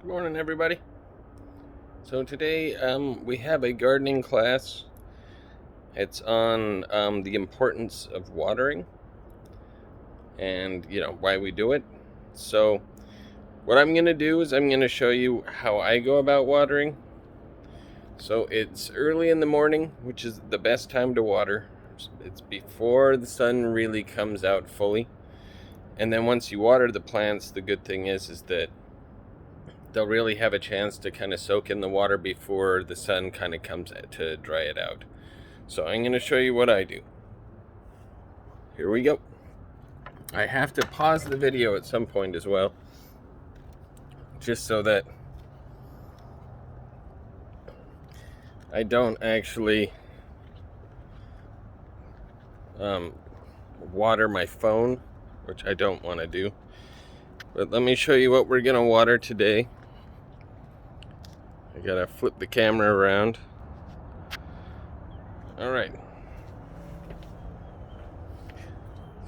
Good morning, everybody. So today we have a gardening class. It's on the importance of watering and why we do it. So what I'm going to do is I'm going to show you how I go about watering. So it's early in the morning, which is the best time to water. It's before the sun really comes out fully. And then once you water the plants, the good thing is that they'll really have a chance to kind of soak in the water before the sun kind of comes to dry it out. So I'm going to show you what I do. Here we go. I have to pause the video at some point as well, just so that I don't actually water my phone, which I don't want to do. But let me show you what we're going to water today. I gotta flip the camera around. All right.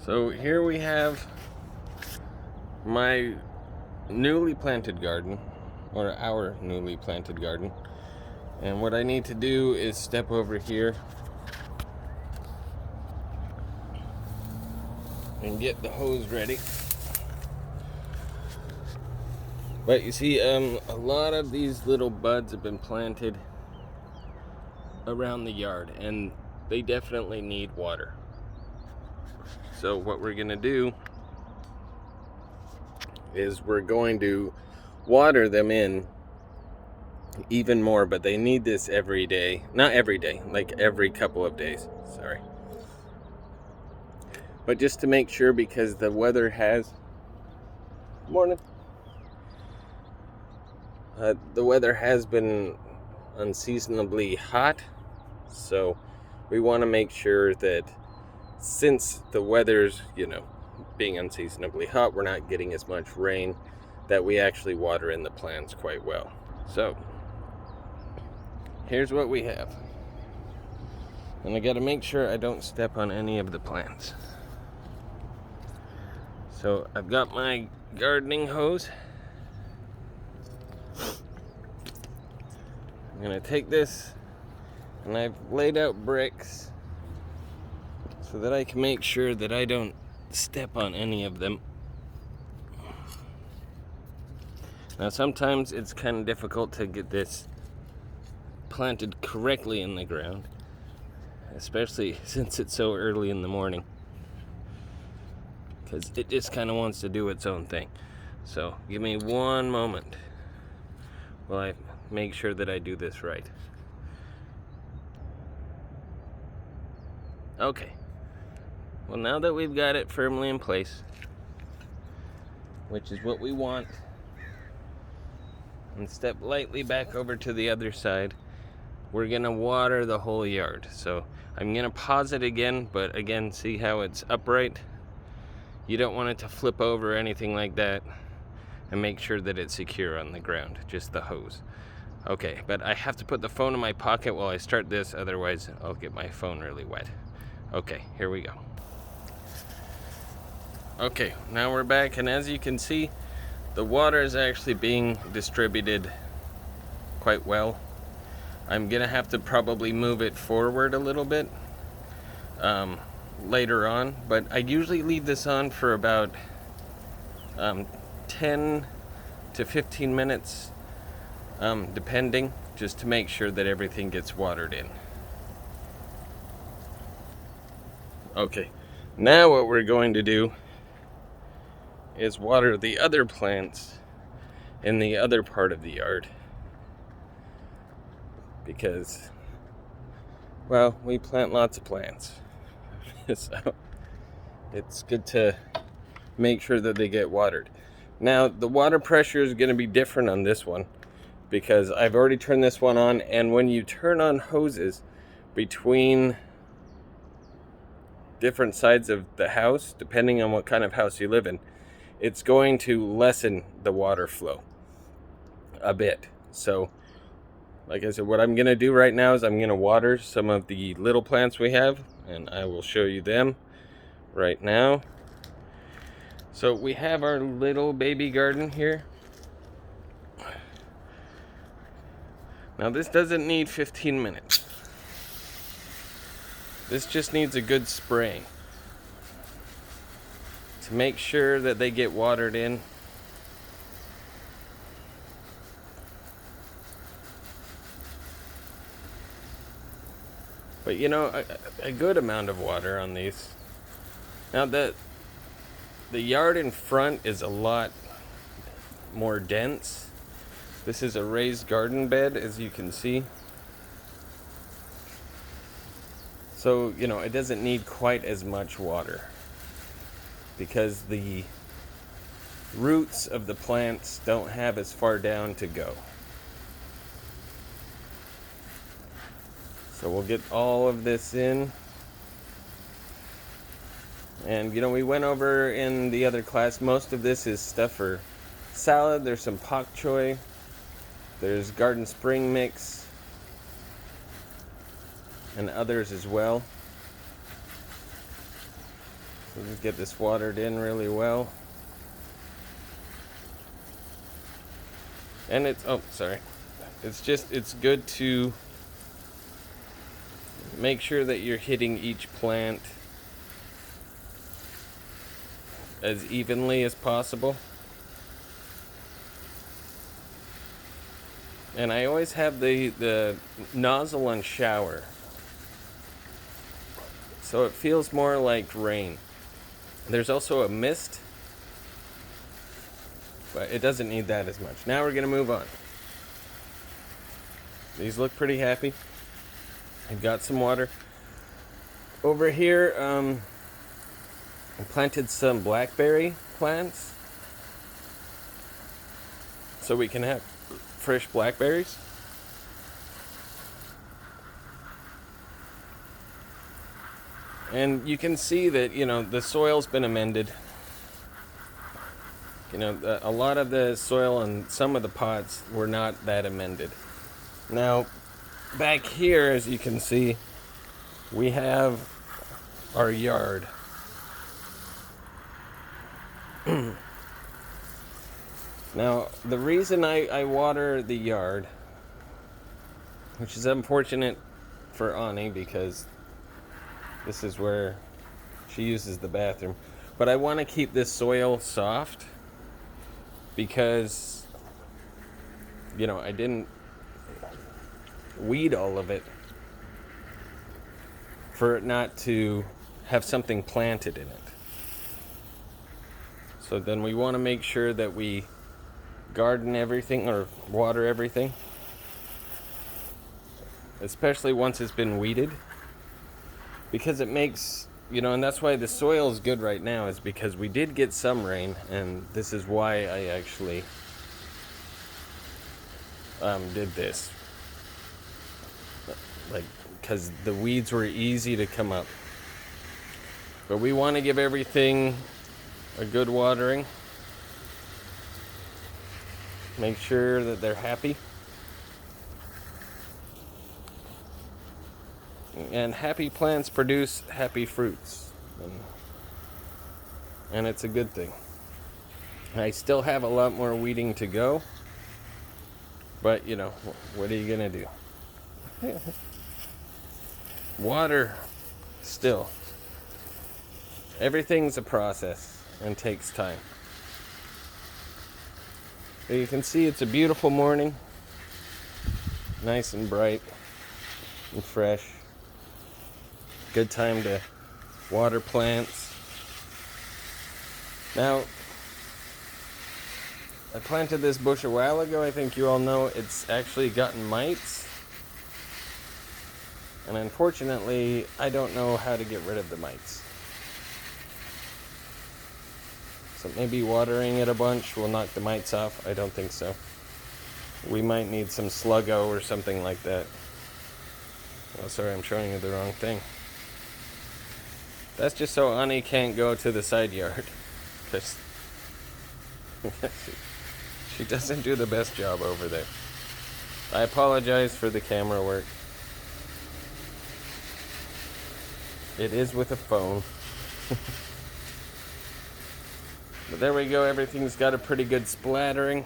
So here we have my newly planted garden, or our newly planted garden. And what I need to do is step over here and get the hose ready. But you see, a lot of these little buds have been planted around the yard, and they definitely need water. So what we're gonna do is we're going to water them in even more, but they need this every day. Not every day, like every couple of days, sorry. But just to make sure, because the weather has... Morning. The weather has been unseasonably hot, so we want to make sure that since the weather's, being unseasonably hot, we're not getting as much rain, that we actually water in the plants quite well. So here's what we have. And I got to make sure I don't step on any of the plants. So I've got my gardening hose. I'm going to take this, and I've laid out bricks so that I can make sure that I don't step on any of them. Now sometimes it's kind of difficult to get this planted correctly in the ground, especially since it's so early in the morning, because it just kind of wants to do its own thing. So give me one moment while I make sure that I do this right. Okay. Well, now that we've got it firmly in place, which is what we want, and step lightly back over to the other side, we're gonna water the whole yard. So I'm gonna pause it again, but again, see how it's upright? You don't want it to flip over or anything like that, and make sure that it's secure on the ground, just the hose. Okay, but I have to put the phone in my pocket while I start this, otherwise I'll get my phone really wet. Okay, here we go. Okay, now we're back, and as you can see, the water is actually being distributed quite well. I'm gonna have to probably move it forward a little bit later on, but I usually leave this on for about 10 to 15 minutes, depending, just to make sure that everything gets watered in. Okay, now what we're going to do is water the other plants in the other part of the yard, because, well, we plant lots of plants. So it's good to make sure that they get watered. Now, the water pressure is going to be different on this one, because I've already turned this one on, and when you turn on hoses between different sides of the house, depending on what kind of house you live in, it's going to lessen the water flow a bit. So like I said, what I'm going to do right now is I'm going to water some of the little plants we have, and I will show you them right now. So we have our little baby garden here. Now this doesn't need 15 minutes. This just needs a good spray to make sure that they get watered in. But you know, a good amount of water on these. Now the yard in front is a lot more dense. This is a raised garden bed, as you can see. So, you know, it doesn't need quite as much water because the roots of the plants don't have as far down to go. So we'll get all of this in. And, you know, we went over in the other class, most of this is stuff for salad. There's some pak choi. There's garden spring mix. And others as well. So just get this watered in really well. And it's it's good to make sure that you're hitting each plant as evenly as possible. And I always have the nozzle on shower, so it feels more like rain. There's also a mist, but it doesn't need that as much. Now we're gonna move on. These look pretty happy. I've got some water. Over here, I planted some blackberry plants so we can have fresh blackberries. And you can see that, you know, the soil's been amended. You know, a lot of the soil and some of the pots were not that amended. Now, back here, as you can see, we have our yard. Now, the reason I water the yard, which is unfortunate for Ani because this is where she uses the bathroom, but I want to keep this soil soft because, you know, I didn't weed all of it for it not to have something planted in it. So then we want to make sure that we garden everything or water everything, especially once it's been weeded, because it makes, you know, and that's why the soil is good right now, is because we did get some rain, and this is why I actually did this, like, because the weeds were easy to come up. But we want to give everything a good watering. Make sure that they're happy. And happy plants produce happy fruits. And it's a good thing. I still have a lot more weeding to go. But, you know, what are you going to do? Water, still. Everything's a process and takes time. But you can see it's a beautiful morning. Nice and bright and fresh. Good time to water plants. Now, I planted this bush a while ago. I think you all know it's actually gotten mites. And unfortunately, I don't know how to get rid of the mites. So maybe watering it a bunch will knock the mites off. I don't think so. We might need some Sluggo or something like that. Oh, sorry, I'm showing you the wrong thing. That's just so Ani can't go to the side yard. Because she doesn't do the best job over there. I apologize for the camera work. It is with a phone. But there we go, everything's got a pretty good splattering.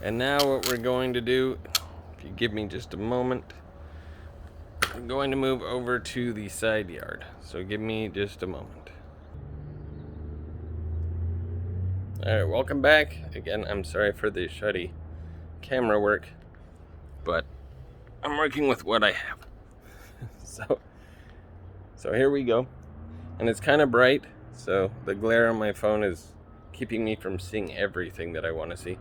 And now what we're going to do, if you give me just a moment, I'm going to move over to the side yard. So give me just a moment. Alright, welcome back. Again, I'm sorry for the shoddy camera work, but I'm working with what I have. So here we go. And it's kind of bright, so the glare on my phone is keeping me from seeing everything that I want to see.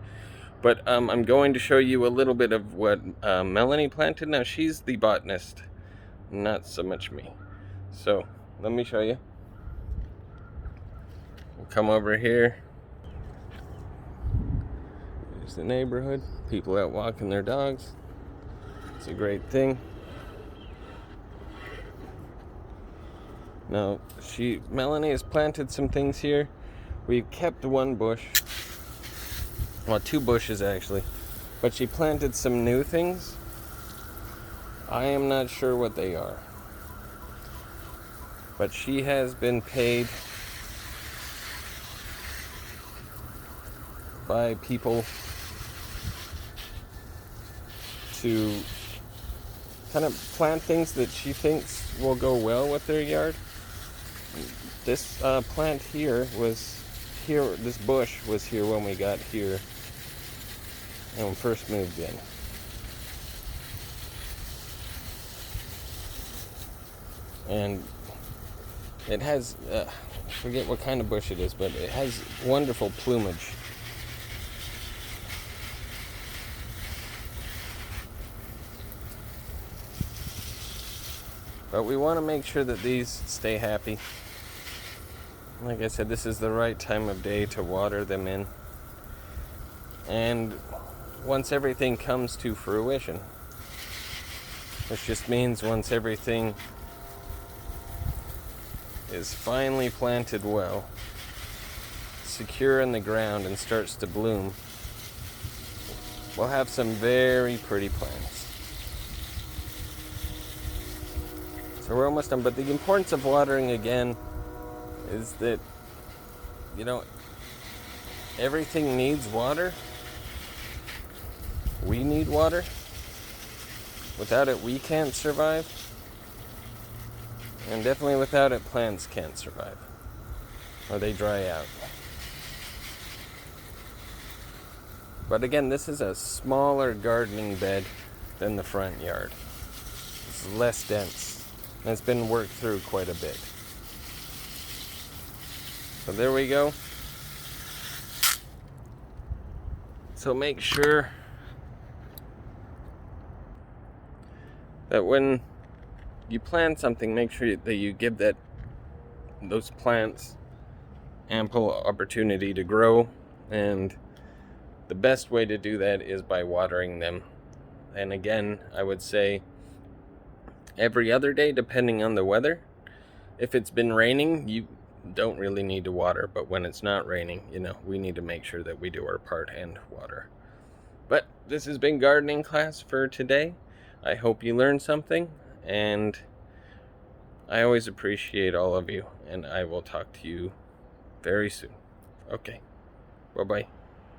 But I'm going to show you a little bit of what Melanie planted. Now, she's the botanist, not so much me. So let me show you. We'll come over here. There's the neighborhood. People out walking their dogs. It's a great thing. Now, Melanie has planted some things here. We've kept one bush. Well, two bushes actually. But she planted some new things. I am not sure what they are. But she has been paid by people to kind of plant things that she thinks will go well with their yard. This plant here was here, this bush was here when we got here and we first moved in. And it has, I forget what kind of bush it is, but it has wonderful plumage. But we want to make sure that these stay happy. Like I said, this is the right time of day to water them in. And once everything comes to fruition, which just means once everything is finally planted well, secure in the ground, and starts to bloom, we'll have some very pretty plants. So we're almost done, but the importance of watering again is that, you know, everything needs water. We need water. Without it, we can't survive. And definitely without it, plants can't survive. Or they dry out. But again, this is a smaller gardening bed than the front yard. It's less dense. And it's been worked through quite a bit. So there we go. So make sure that when you plant something, make sure that you give those plants ample opportunity to grow, and the best way to do that is by watering them. And again, I would say every other day, depending on the weather. If it's been raining, you don't really need to water, but when it's not raining, we need to make sure that we do our part and water. But this has been gardening class for today. I hope you learned something, and I always appreciate all of you, and I will talk to you very soon. Okay, bye-bye.